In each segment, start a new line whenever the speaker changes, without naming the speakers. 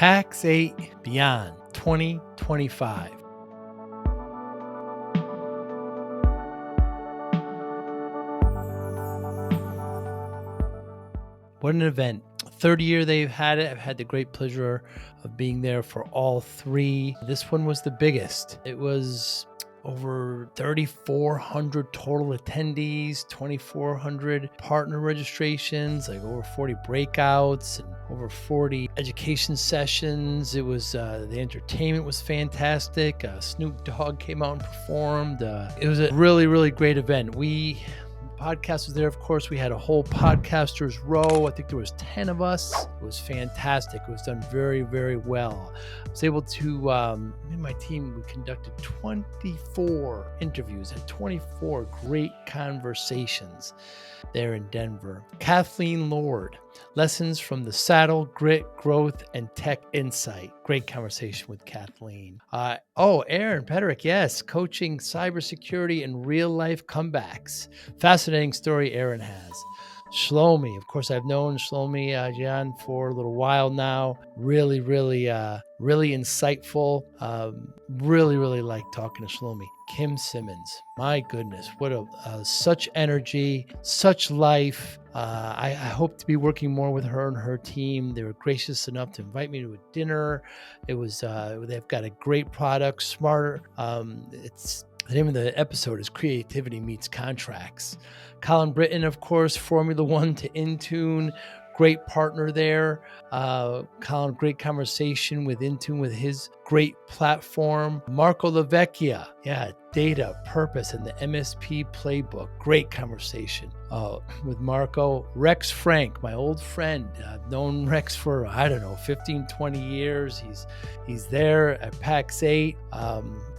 Pax8 Beyond 2025. What an event. Third year they've had it. I've had the great pleasure of being there for all three. This one was the biggest. It was over 3,400 total attendees, 2,400 partner registrations, like over 40 breakouts and over 40 education sessions. It was, the entertainment was fantastic. Snoop Dogg came out and performed. It was a really, really great event. Podcast was there, of course. We had a whole podcasters row. I think there was 10 of us. It was fantastic. It was done very, very well. I was able to, me and my team, we conducted 24 interviews, had 24 great conversations there in Denver. Kathleen Lord, lessons from the saddle, grit, growth, and tech insight. Great conversation with Kathleen. Aaron Pederick, yes, coaching cybersecurity and real life comebacks. Fascinating story Aaron has. Shlomi, of course, I've known Shlomi Jan for a little while now. Really insightful. Really like talking to Shlomi. Kim Simmons, my goodness, what such energy, such life. I hope to be working more with her and her team. They were gracious enough to invite me to a dinner. It was they've got a great product, smarter. The name of the episode is Creativity Meets Contracts. Colin Britton, of course, Formula One to Intune. Great partner there. Colin, great conversation with Intune with his great platform. Marco LaVecchia, data, purpose, and the MSP playbook. Great conversation with Marco. Rex Frank, my old friend. I've known Rex for, 15, 20 years. He's there at Pax8.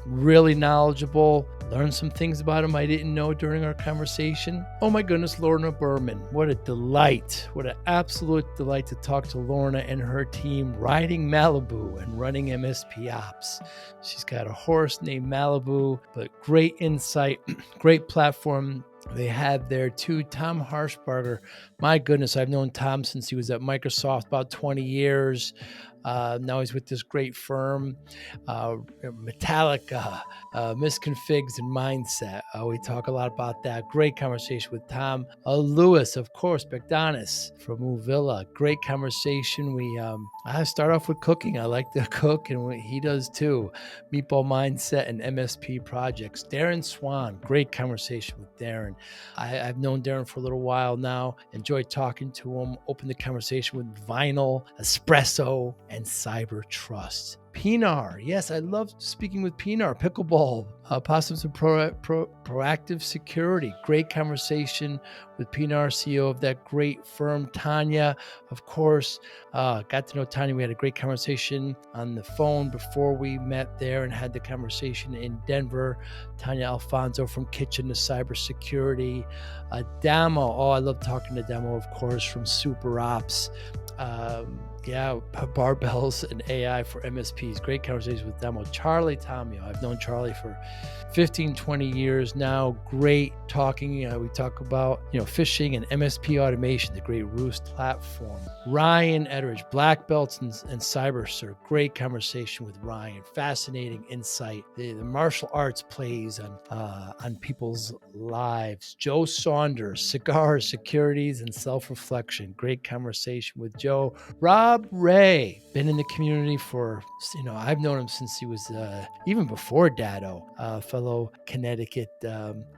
Really knowledgeable. Learned some things about him I didn't know during our conversation. Oh my goodness, Lorna Berman. What a delight. What an absolute delight to talk to Lorna and her team riding Malibu and running MSP ops. She's got a horse named Malibu, but great insight, great platform they had there too. Tom Harshbarger. My goodness, I've known Tom since he was at Microsoft about 20 years. Now he's with this great firm, Metallica, misconfigs and mindset. We talk a lot about that. Great conversation with Tom. Lewis, of course, Begdanis from Uvilla. Great conversation. I start off with cooking. I like to cook, and he does too. Meatball Mindset and MSP projects. Darren Swan, great conversation with Darren. I've known Darren for a little while now. Enjoyed talking to him. Opened the conversation with Vinyl, Espresso, and Cyber Trust. Pinar, yes, I love speaking with Pinar. Pickleball, Possums and Proactive Security. Great conversation with Pinar, CEO of that great firm. Tanya, of course, got to know Tanya. We had a great conversation on the phone before we met there and had the conversation in Denver. Tanya Alfonso from Kitchen to Cybersecurity. Damo, I love talking to Damo, of course, from Super Ops. Barbells and AI for MSPs. Great conversation with Demo. Charlie Tomio. I've known Charlie for 15, 20 years now. Great talking. We talk about, phishing and MSP automation, the great Roost platform. Ryan Etteridge, Black Belts and CyberCert. Great conversation with Ryan. Fascinating insight. The martial arts plays on people's lives. Joe Saunders, cigars, securities, and self-reflection. Great conversation with Joe. Rob Ray, been in the community for, I've known him since he was even before Dado, fellow Connecticut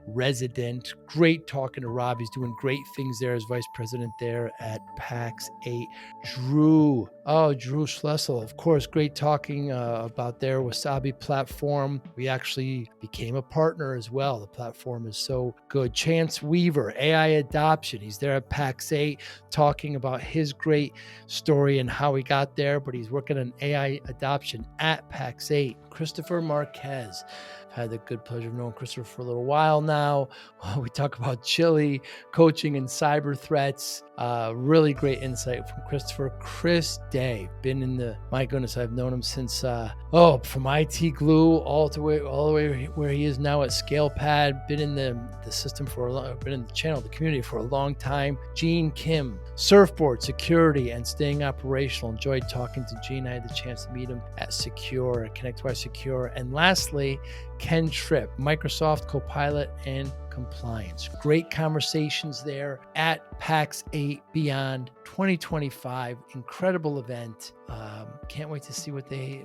resident. Great talking to Rob. He's doing great things there as vice president there at Pax8. Drew Schlussel, of course, great talking about their Wasabi platform. We actually became a partner as well. The platform is so good. Chance Weaver, AI adoption. He's there at Pax8 talking about his great story and how he got there, but he's working on AI adoption at Pax8. Christopher Marquez. I've had the good pleasure of knowing Christopher for a little while now. We talk about Chile, coaching and cyber threats. Really great insight from Christopher. Chris Day, been in the, my goodness, I've known him since, from IT Glue all the way where he is now at ScalePad. Been in the system for a long, been in the channel, the community for a long time. Gene Kim, surfboard, security, and staying operational. Enjoyed talking to Gene. I had the chance to meet him at Secure, ConnectWise Secure. And lastly, Ken Tripp, Microsoft Copilot and compliance. Great conversations there at Pax8 Beyond 2025. Incredible event. Can't wait to see what they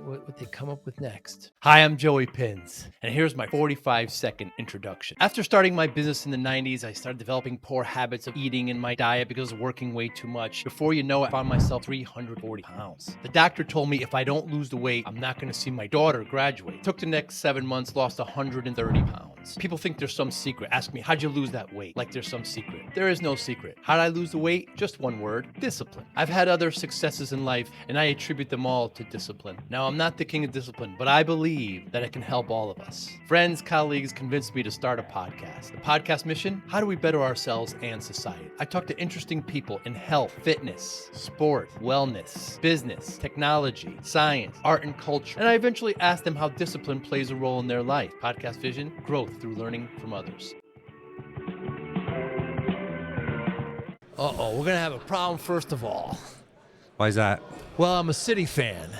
come up with next. Hi, I'm Joey Pinz, and here's my 45-second introduction. After starting my business in the 90s, I started developing poor habits of eating in my diet because of working way too much. Before you know it, I found myself 340 pounds. The doctor told me if I don't lose the weight, I'm not going to see my daughter graduate. Took the next 7 months, lost 130 pounds. People think there's some secret. Ask me, how'd you lose that weight? Like there's some secret. There is no secret. How'd I lose the weight? Just one word: discipline. I've had other successes in life, and I attribute them all to discipline. Now, I'm not the king of discipline, but I believe that it can help all of us. Friends, colleagues convinced me to start a podcast. The podcast mission: how do we better ourselves and society? I talk to interesting people in health, fitness, sport, wellness, business, technology, science, art, and culture. And I eventually ask them how discipline plays a role in their life. Podcast vision: growth through learning from others. Uh-oh, we're going to have a problem first of all.
Why is that?
Well, I'm a City fan.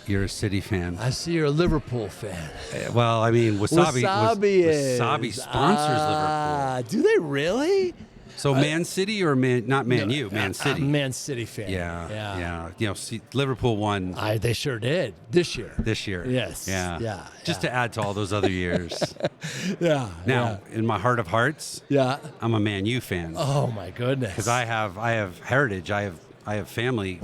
You're a City fan.
I see you're a Liverpool fan.
Well, I mean, Wasabi sponsors Liverpool.
Do they really?
So Man City or not Man U, Man City.
Man City fan.
Yeah. You know, Liverpool won.
They sure did this year. Yes.
Yeah. Just to add to all those other years.
Now,
in my heart of hearts, I'm a Man U fan.
Oh my goodness.
Because I have heritage. I have family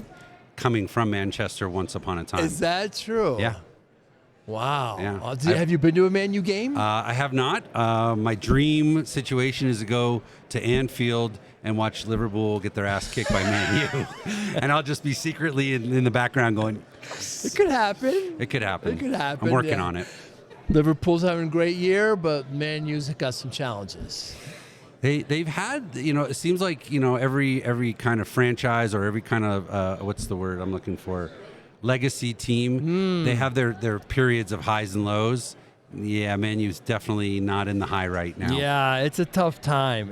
coming from Manchester once upon a time.
Is that true?
Yeah.
Wow.
Yeah.
Have you been to a Man U game?
I have not. My dream situation is to go to Anfield and watch Liverpool get their ass kicked by Man U. And I'll just be secretly in the background going,
It could happen.
It could happen.
I'm
working on it.
Liverpool's having a great year, but Man U's got some challenges.
They've had, it seems like, every kind of franchise or every kind of, what's the word I'm looking for? Legacy team. They have their periods of highs and lows. Yeah, Man U's definitely not in the high right now.
Yeah, it's a tough time.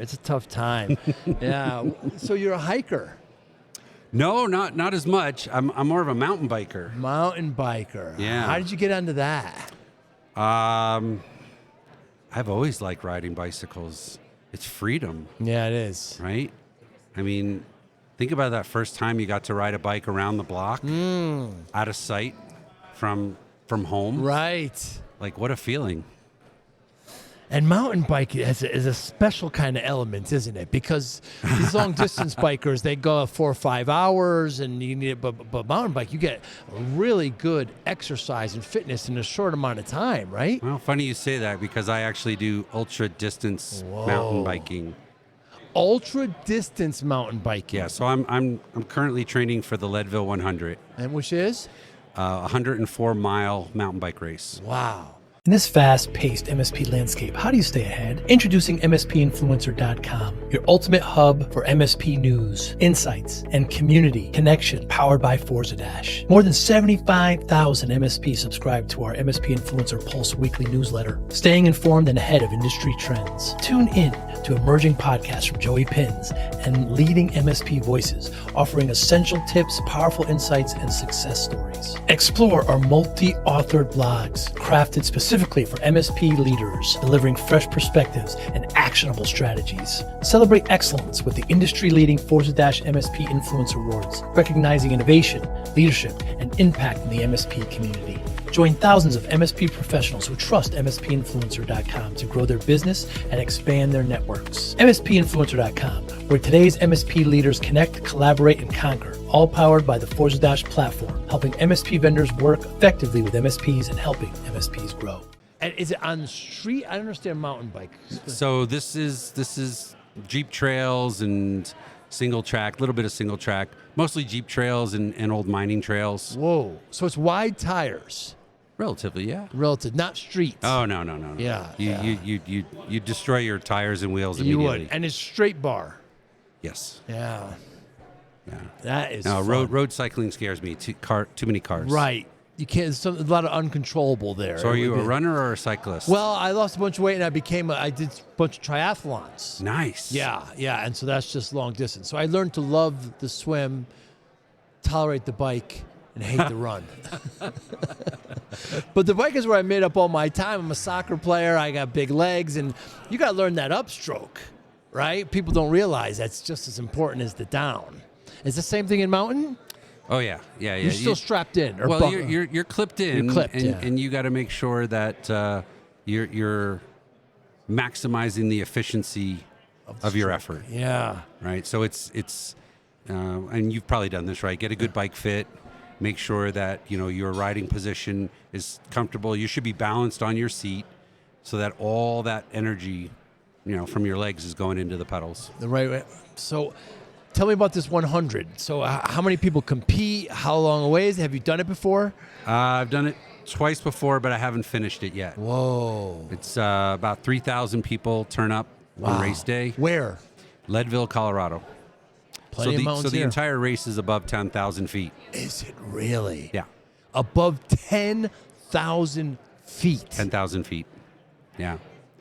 Yeah. So you're a hiker?
No, not as much. I'm more of a mountain biker.
Yeah. How did you get onto that?
I've always liked riding bicycles. It's freedom.
Yeah, it is.
Right? I mean, think about that first time you got to ride a bike around the block, out of sight from home.
Right.
Like, what a feeling.
And mountain bike is a special kind of element, isn't it? Because these long distance bikers, they go 4 or 5 hours, and you need it. But mountain bike, you get really good exercise and fitness in a short amount of time, right?
Well, funny you say that because I actually do ultra distance mountain biking.
Ultra distance mountain biking.
Yeah, so I'm currently training for the Leadville 100.
And which is?
104-mile mountain bike race.
Wow. In this fast-paced MSP landscape, how do you stay ahead? Introducing MSPinfluencer.com, your ultimate hub for MSP news, insights, and community connection, powered by Forza Dash. More than 75,000 MSPs subscribe to our MSP Influencer Pulse weekly newsletter, staying informed and ahead of industry trends. Tune in to emerging podcasts from Joey Pinz and leading MSP voices, offering essential tips, powerful insights, and success stories. Explore our multi-authored blogs, crafted specifically for MSP leaders, delivering fresh perspectives and actionable strategies. Celebrate excellence with the industry-leading Forza-MSP Influencer Awards, recognizing innovation, leadership, and impact in the MSP community. Join thousands of MSP professionals who trust MSPinfluencer.com to grow their business and expand their networks. MSPinfluencer.com, where today's MSP leaders connect, collaborate, and conquer, all powered by the Forza Dash platform, helping MSP vendors work effectively with MSPs and helping MSPs grow. And is it on the street? I don't understand mountain bike.
So this is Jeep trails and single track, a little bit of single track, mostly Jeep trails and old mining trails.
Whoa. So it's wide tires.
Relatively, yeah.
Relative, not streets.
Oh, no.
Yeah.
You destroy your tires and wheels immediately.
You would. And it's straight bar.
Yes.
Yeah.
Yeah.
That is
No,
fun.
road cycling scares me. Too many cars.
Right. You can't. There's a lot of uncontrollable there.
So are
It
you
would
a
be-
runner or a cyclist?
Well, I lost a bunch of weight and I did a bunch of triathlons.
Nice.
Yeah, and so that's just long distance. So I learned to love the swim, tolerate the bike, and hate the run. But the bike is where I made up all my time. I'm a soccer player. I got big legs, and you got to learn that upstroke, right? People don't realize that's just as important as the down. Is the same thing in mountain?
Oh yeah.
You're still strapped in. Or
Well, you're clipped in,
You're clipped,
and,
yeah.
and you got to make sure that you're maximizing the efficiency of your effort.
Yeah.
Right. So it's and you've probably done this, right? Get a good bike fit. Make sure that your riding position is comfortable. You should be balanced on your seat, so that all that energy, from your legs is going into the pedals.
The right way. So tell me about this 100. So how many people compete? How long away is it? Have you done it before?
I've done it twice before, but I haven't finished it yet.
Whoa.
It's about 3,000 people turn up on race day.
Where?
Leadville, Colorado.
Plenty of mountains
so the
here.
entire race is above 10,000 feet.
Is it really?
Yeah,
Above 10,000 feet.
10,000 feet. Yeah.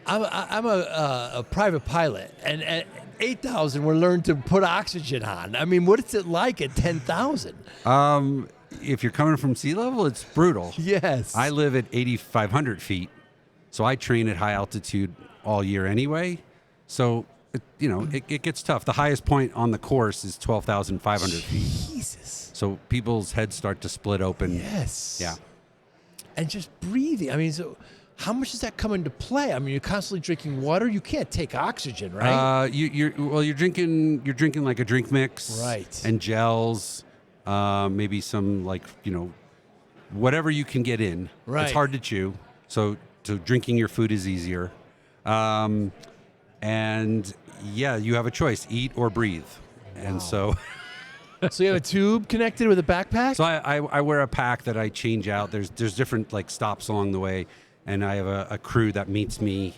I'm a private pilot, and at 8,000, we're learned to put oxygen on. I mean, what is it like at 10,000?
If you're coming from sea level, it's brutal.
Yes.
I live at 8,500 feet, so I train at high altitude all year anyway. So, it gets tough. The highest point on the course is 12,500 feet.
Jesus.
So people's heads start to split open.
Yes.
Yeah.
And just breathing. I mean, so how much does that come into play? I mean, you're constantly drinking water. You can't take oxygen, right?
You're drinking like a drink mix,
Right.
And gels, maybe some whatever you can get in.
Right.
It's hard to chew, so drinking your food is easier. And yeah, you have a choice: eat or breathe. And so,
So you have a tube connected with a backpack?
so I wear a pack that I change out. There's different stops along the way, and I have a crew that meets me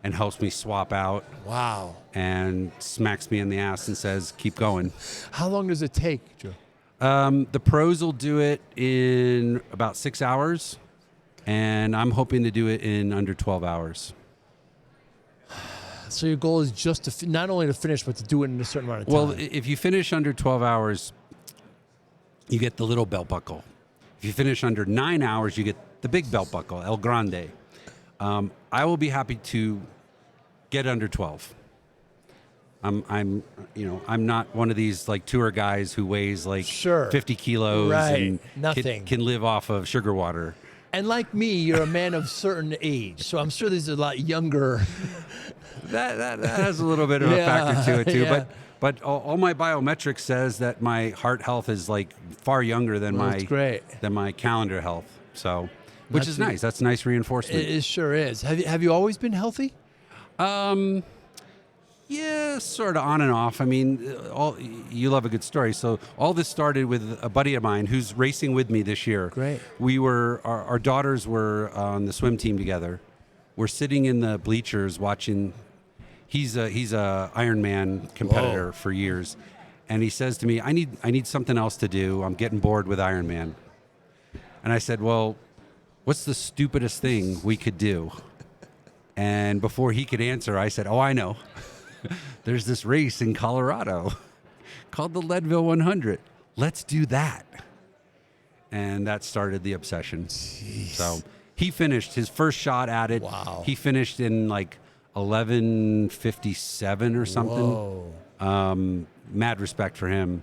and helps me swap out
Wow.
and smacks me in the ass and says, "Keep going."
How long does it take, Joe?
The pros will do it in about 6 hours, and I'm hoping to do it in under 12 hours.
So your goal is just to not only to finish, but to do it in a certain amount of time.
Well, if you finish under 12 hours, you get the little belt buckle. If you finish under 9 hours, you get the big belt buckle, El Grande. I will be happy to get under 12. I'm not one of these tour guys who weighs
Sure.
50 kilos
Right.
and
Nothing.
can live off of sugar water.
And like me, you're a man of certain age, so I'm sure there's a lot younger.
That has a little bit of a factor to it too.
Yeah.
But all my biometrics says that my heart health is far younger than
That's great.
than my calendar health. So, which is
That's
nice. That's nice reinforcement.
It sure is. Have you always been healthy?
Yeah, sort of on and off. I mean, you love a good story. So all this started with a buddy of mine who's racing with me this year.
Great.
Our daughters were on the swim team together. We're sitting in the bleachers watching. He's a Ironman competitor
Whoa.
for years, and he says to me, "I need something else to do. I'm getting bored with Ironman." And I said, "Well, what's the stupidest thing we could do?" And before he could answer, I said, "Oh, I know. There's this race in Colorado called the Leadville 100. Let's do that." And that started the obsession.
Jeez.
So he finished his first shot at it.
Wow.
He finished in 11:57 or something.
Whoa.
Mad respect for him.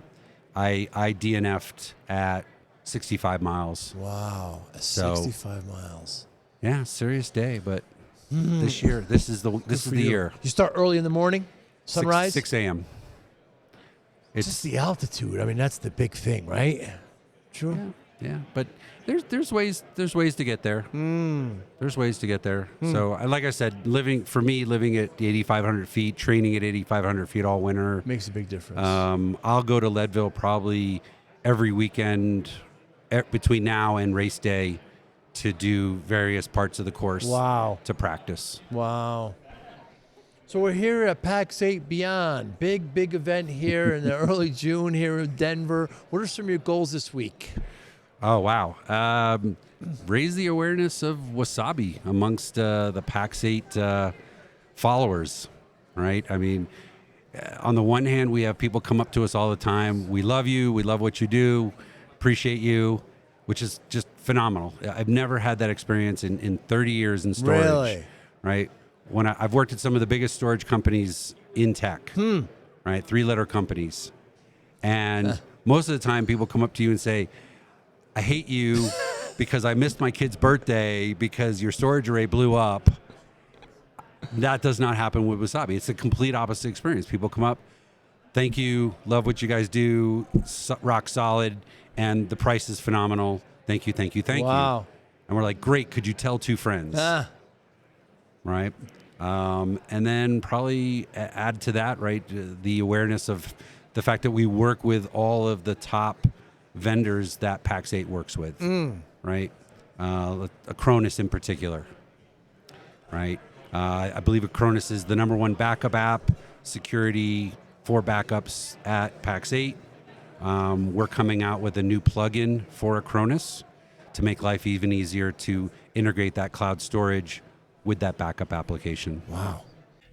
I DNF'd at 65 miles.
Wow.
So-
65 miles.
Yeah, serious day, but this year, this is the
For you.
year.
You start early in the morning, sunrise?
6 a.m.
Just the altitude. I mean, that's the big thing, right? Sure.
Yeah, but there's ways to get there. There's ways to get there. So, like I said, living at 8,500 feet, training at 8,500 feet all winter.
Makes a big difference.
I'll go to Leadville probably every weekend between now and race day to do various parts of the course.
Wow.
To practice.
Wow. So we're here at Pax8 Beyond. Big event here in the early June here in Denver. What are some of your goals this week?
Oh, wow. Raise the awareness of Wasabi amongst the Pax8 followers, right? I mean, on the one hand, we have people come up to us all the time. We love you. We love what you do. Appreciate you, which is just phenomenal. I've never had that experience in 30 years in storage.
Really?
Right? When I've worked at some of the biggest storage companies in tech, right? 3-letter companies. And most of the time people come up to you and say, I hate you because I missed my kid's birthday because your storage array blew up. That does not happen with Wasabi. It's a complete opposite experience. People come up, thank you, love what you guys do, rock solid, and the price is phenomenal. Thank you, thank you, thank you. And we're like, great, could you tell 2 friends? Right? And then probably add to that, right, the awareness of the fact that we work with all of the top vendors that Pax8 works with, right? Acronis in particular, right? I believe Acronis is the #1 backup app, security for backups at Pax8. We're coming out with a new plugin for Acronis to make life even easier to integrate that cloud storage with that backup application.
Wow.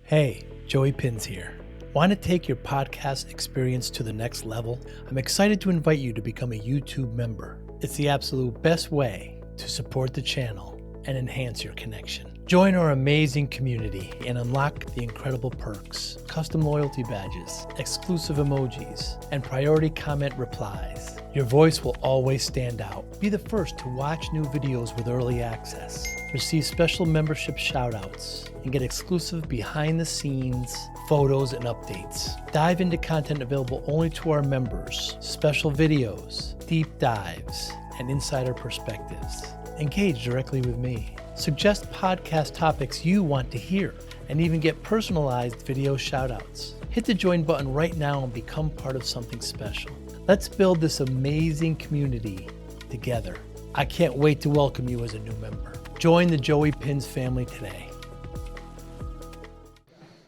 Hey, Joey Pinz here. Want to take your podcast experience to the next level? I'm excited to invite you to become a YouTube member. It's the absolute best way to support the channel and enhance your connection. Join our amazing community and unlock the incredible perks, custom loyalty badges, exclusive emojis, and priority comment replies. Your voice will always stand out. Be the first to watch new videos with early access, receive special membership shoutouts, and get exclusive behind-the-scenes photos and updates. Dive into content available only to our members, special videos, deep dives, and insider perspectives. Engage directly with me. Suggest podcast topics you want to hear, and even get personalized video shoutouts. Hit the join button right now and become part of something special. Let's build this amazing community together. I can't wait to welcome you as a new member. Join the Joey Pinz family today.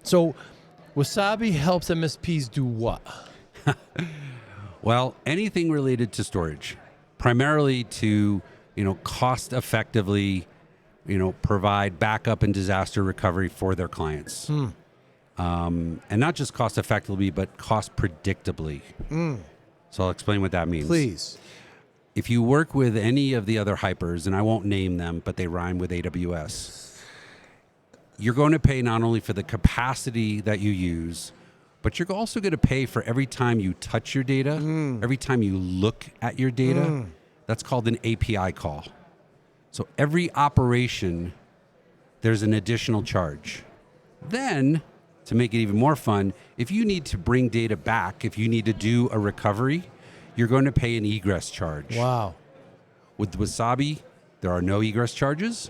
So, Wasabi helps MSPs do what?
Well, anything related to storage, primarily to, cost effectively, provide backup and disaster recovery for their clients. And not just cost effectively, but cost predictably. So I'll explain what that means.
Please.
If you work with any of the other hypers, and I won't name them, but they rhyme with AWS, you're going to pay not only for the capacity that you use, but you're also going to pay for every time you touch your data, every time you look at your data. That's called an API call. So every operation, there's an additional charge. Then, to make it even more fun, if you need to bring data back, if you need to do a recovery, you're going to pay an egress charge.
Wow.
With Wasabi, there are no egress charges,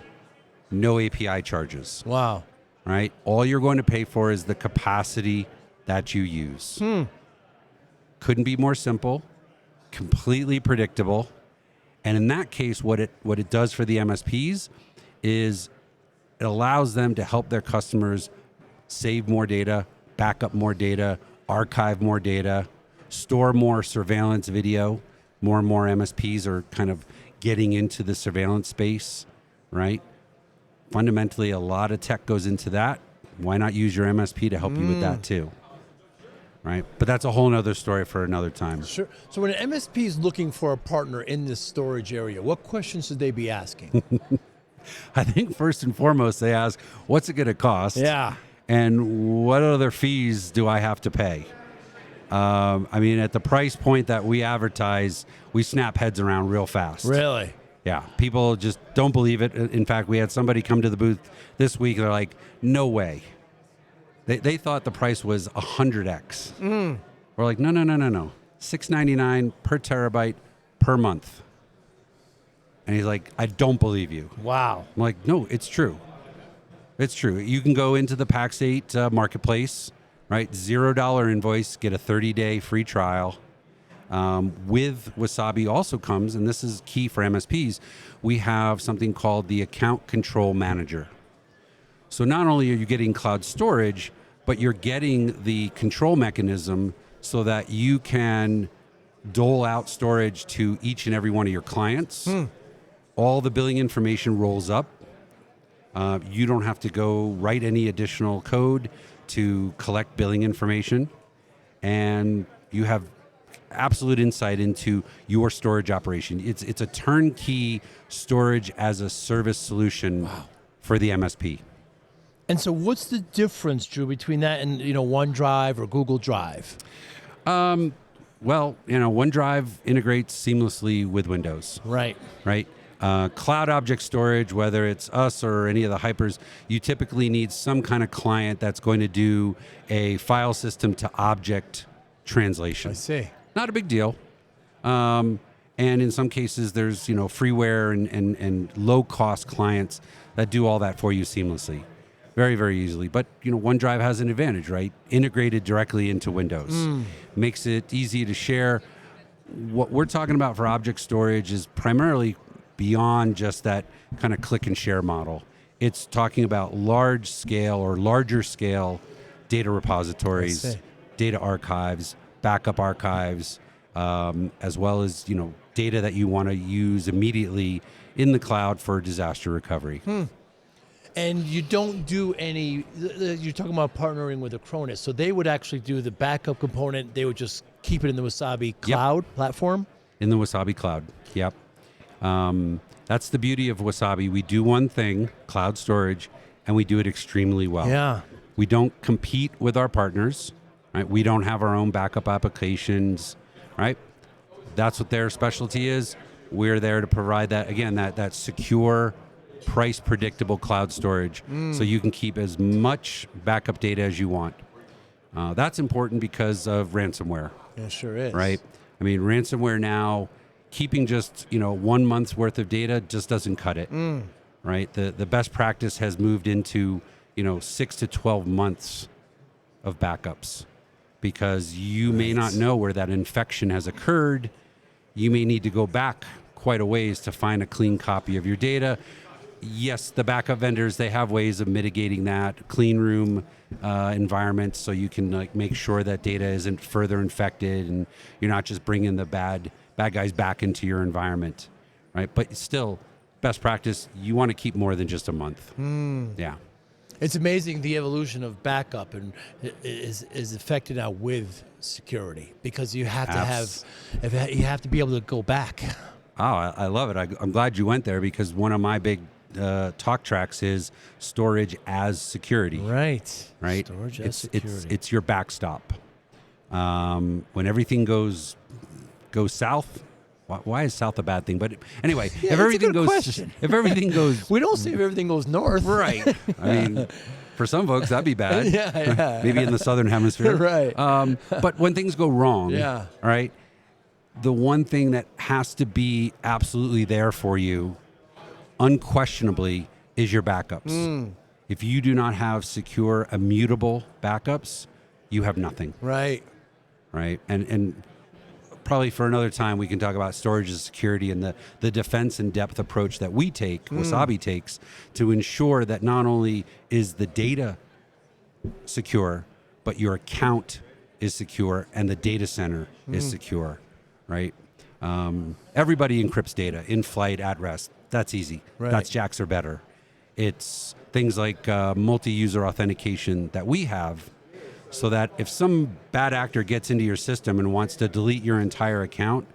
no API charges.
Wow.
Right? All you're going to pay for is the capacity that you use. Couldn't be more simple, completely predictable. And in that case, what it does for the MSPs is it allows them to help their customers save more data, back up more data, archive more data, store more surveillance video. More and more MSPs are kind of getting into the surveillance space, right? Fundamentally, a lot of tech goes into that. Why not use your MSP to help you with that too? Right? But that's a whole nother story for another time.
Sure. So when an MSP is looking for a partner in this storage area, what questions should they be asking?
I think first and foremost, they ask, what's it going to cost?
Yeah.
And what other fees do I have to pay? I mean, at the price point that we advertise, we snap heads around real fast.
Really?
Yeah. People just don't believe it. In fact, we had somebody come to the booth this week. They're like, no way. They thought the price was 100x. We're like, no. $6.99 per terabyte per month. And he's like, I don't believe you.
Wow.
I'm like, no, it's true. It's true. You can go into the Pax8 marketplace, right? $0 invoice, get a 30-day free trial. With Wasabi also comes, and this is key for MSPs, we have something called the Account Control Manager. So not only are you getting cloud storage, but you're getting the control mechanism so that you can dole out storage to each and every one of your clients. All the billing information rolls up. You don't have to go write any additional code to collect billing information. And you have absolute insight into your storage operation. It's a turnkey storage as a service solution for the MSP.
And so what's the difference, Drew, between that and, OneDrive or Google Drive?
Well, OneDrive integrates seamlessly with Windows.
Right.
Cloud object storage, whether it's us or any of the hypers, you typically need some kind of client that's going to do a file system to object translation.
I see.
Not a big deal. And in some cases, there's freeware and low-cost clients that do all that for you seamlessly. Very, very easily. But, OneDrive has an advantage, right? Integrated directly into Windows. Makes it easy to share. What we're talking about for object storage is primarily beyond just that kind of click and share model. It's talking about large scale or larger scale data repositories, data archives, backup archives, as well as, data that you want to use immediately in the cloud for disaster recovery.
And you don't do any, you're talking about partnering with Acronis. So they would actually do the backup component. They would just keep it in the Wasabi cloud platform?
In the Wasabi cloud, yep. That's the beauty of Wasabi. We do one thing, cloud storage, and we do it extremely well.
Yeah.
We don't compete with our partners, right? We don't have our own backup applications, right? That's what their specialty is. We're there to provide that, again, that secure, price predictable cloud storage so you can keep as much backup data as you want. That's important because of ransomware.
Yeah, sure is.
Right? I mean, ransomware now, keeping just 1 month's worth of data just doesn't cut it. Right? The best practice has moved into 6 to 12 months of backups because you may not know where that infection has occurred. You may need to go back quite a ways to find a clean copy of your data. Yes, the backup vendors, they have ways of mitigating that, clean room environments, so you can make sure that data isn't further infected and you're not just bringing the bad guys back into your environment, right? But still, best practice, you want to keep more than just a month. Yeah.
It's amazing the evolution of backup and is affected now with security because you have to be able to go back.
Oh, I love it. I'm glad you went there because one of my big talk tracks is storage as security.
Right.
Storage
as security.
It's your backstop. When everything goes south. Why is south a bad thing? But anyway,
if everything goes, we don't say if everything goes north,
right? I mean, for some folks that'd be bad. Maybe in the southern hemisphere,
right?
But when things go wrong,
all
right. The one thing that has to be absolutely there for you, unquestionably, is your backups. If you do not have secure, immutable backups, you have nothing.
Right.
And probably for another time, we can talk about storage as security and the defense in depth approach that we take, Wasabi takes, to ensure that not only is the data secure, but your account is secure and the data center is secure. Right? Everybody encrypts data in flight, at rest. That's easy.
Right.
That's JAX or better. It's things like multi-user authentication that we have so that if some bad actor gets into your system and wants to delete your entire account,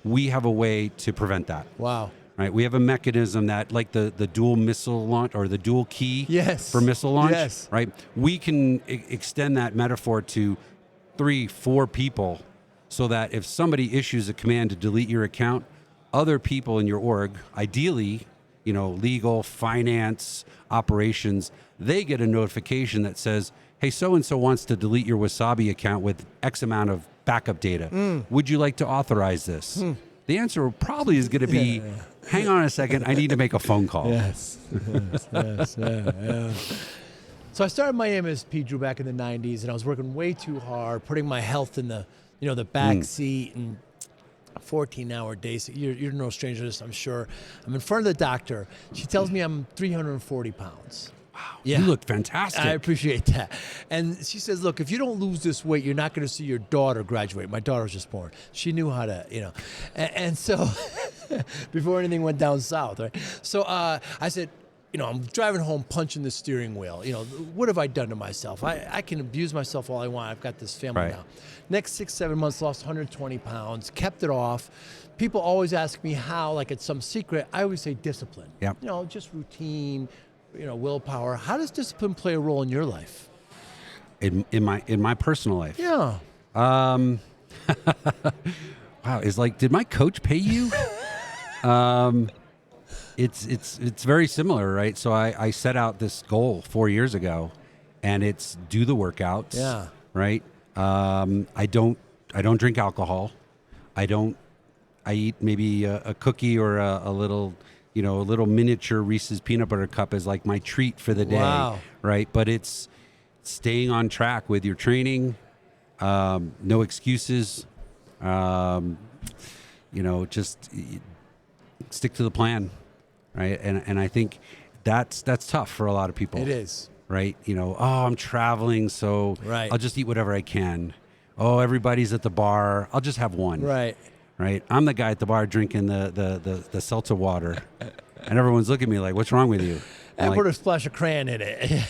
we have a way to prevent that.
Wow.
Right? We have a mechanism that, like the dual missile launch or the dual key for missile launch, right? We can extend that metaphor to 3-4 people so that if somebody issues a command to delete your account, other people in your org, ideally, legal, finance, operations, they get a notification that says, hey, so-and-so wants to delete your Wasabi account with X amount of backup data. Would you like to authorize this? The answer probably is going to be, hang on a second, I need to make a phone call.
Yes. So I started my MSP, Drew, back in the 90s, and I was working way too hard, putting my health in the back seat and 14-hour days. You're no stranger to this, I'm sure. I'm in front of the doctor. She tells me I'm 340 pounds.
Yeah.
You look fantastic.
I appreciate that. And she says, look, if you don't lose this weight, you're not going to see your daughter graduate. My daughter was just born. She knew how to, And so before anything went down south, right? So I said, I'm driving home punching the steering wheel. What have I done to myself? I can abuse myself all I want. I've got this family
Right.
now. Next 6-7 months, lost 120 pounds, kept it off. People always ask me how, like it's some secret. I always say discipline.
Yep.
Just routine, willpower. How does discipline play a role in your life?
In my personal life.
Yeah.
Wow. Did my coach pay you? It's very similar, right? So I set out this goal 4 years ago, and it's do the workouts.
Yeah.
Right. I don't drink alcohol. I eat maybe a cookie or a little, a little miniature Reese's peanut butter cup as like my treat for the day.
Wow.
Right. But it's staying on track with your training. No excuses. Just stick to the plan. Right. And I think that's tough for a lot of people.
It is.
Right. I'm traveling, so
Right.
I'll just eat whatever I can. Oh, everybody's at the bar. I'll just have one.
Right.
Right. I'm the guy at the bar drinking the seltzer water, and everyone's looking at me like, "What's wrong with you?"
And
I'm
put
like,
a splash of crayon in it.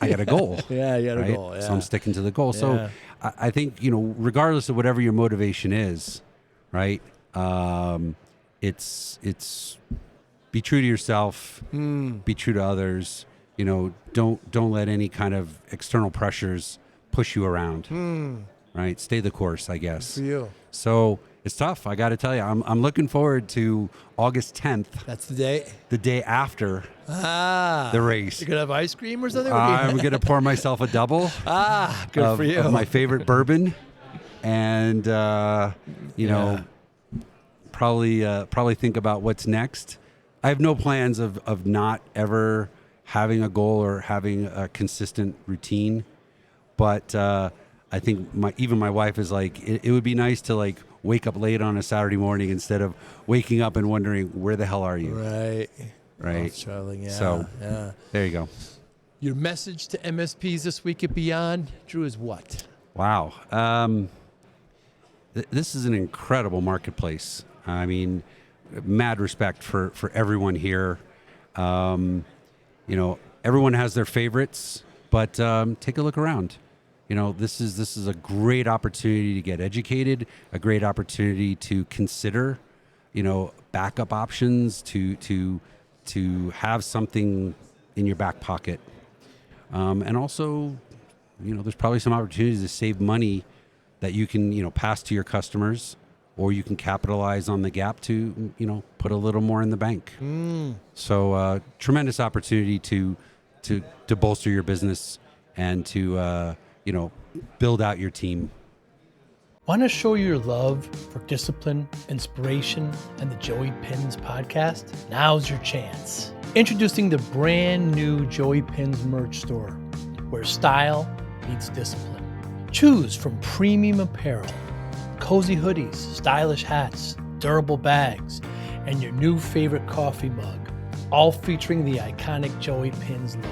I got a goal.
Yeah, you got a
right?
goal. Yeah.
So I'm sticking to the goal.
Yeah.
So I think, regardless of whatever your motivation is, right? It's be true to yourself, be true to others. Don't let any kind of external pressures push you around. Right? Stay the course, I guess.
For you.
So it's tough. I got to tell you, I'm looking forward to August 10th,
That's the day.
the day after
Ah.
the race.
You gonna have ice cream or something?
I'm going to pour myself a double
Good
of,
for you.
of my favorite bourbon, and probably think about what's next. I have no plans of not ever having a goal or having a consistent routine, but I think my wife is like, it would be nice to like wake up late on a Saturday morning instead of waking up and wondering where the hell are you.
Right.
Oh,
Traveling. Yeah.
So
yeah.
there you go.
Your message to MSPs this week at Beyond, Drew, is what?
Wow. This is an incredible marketplace. I mean, mad respect for everyone here. Everyone has their favorites, but take a look around. This is a great opportunity to get educated, a great opportunity to consider, backup options, to have something in your back pocket. And also, there's probably some opportunities to save money that you can, pass to your customers, or you can capitalize on the gap to, put a little more in the bank. So tremendous opportunity to bolster your business and to, build out your team.
Want to show your love for discipline, inspiration, and the Joey Pinz podcast? Now's your chance. Introducing the brand new Joey Pinz merch store, where style meets discipline. Choose from premium apparel, cozy hoodies, stylish hats, durable bags, and your new favorite coffee mug, all featuring the iconic Joey Pinz logo.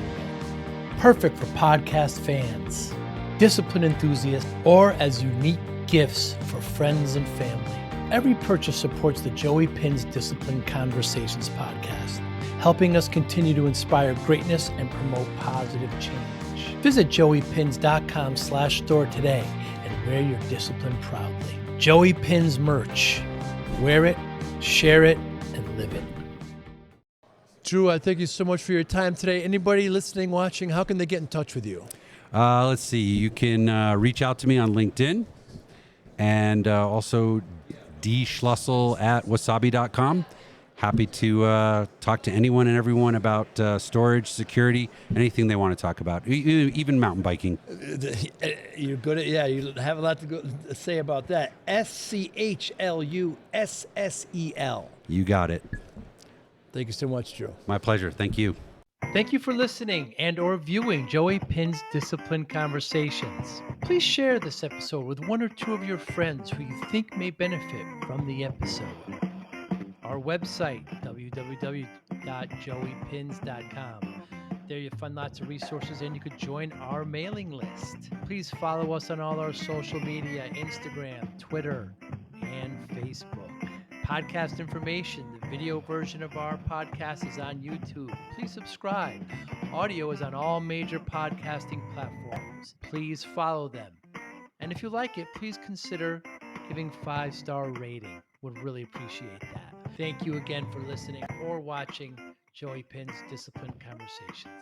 Perfect for podcast fans, discipline enthusiasts, or as unique gifts for friends and family. Every purchase supports the Joey Pinz Discipline Conversations podcast, helping us continue to inspire greatness and promote positive change. Visit joeypins.com/store today and wear your discipline proudly. Joey Pinz merch. Wear it, share it, and live it.
Drew, I thank you so much for your time today. Anybody listening, watching, how can they get in touch with you?
Let's see. You can reach out to me on LinkedIn, and also dschlussel@wasabi.com. Happy to talk to anyone and everyone about storage, security, anything they want to talk about, even mountain biking.
You're good at, you have a lot to say about that. SCHLUSSEL.
You got it.
Thank you so much, Drew.
My pleasure. Thank you.
Thank you for listening and or viewing Joey Pinz Discipline Conversations. Please share this episode with one or two of your friends who you think may benefit from the episode. Our website, www.joeypins.com, There you find lots of resources and you could join our mailing list. Please follow us on all our social media, Instagram, Twitter, and Facebook. Podcast information, the video version of our podcast is on YouTube. Please subscribe. Audio is on all major podcasting platforms. Please follow them. And if you like it, please consider giving 5-star rating. Would really appreciate that. Thank you again for listening or watching Joey Pinz Discipline Conversations.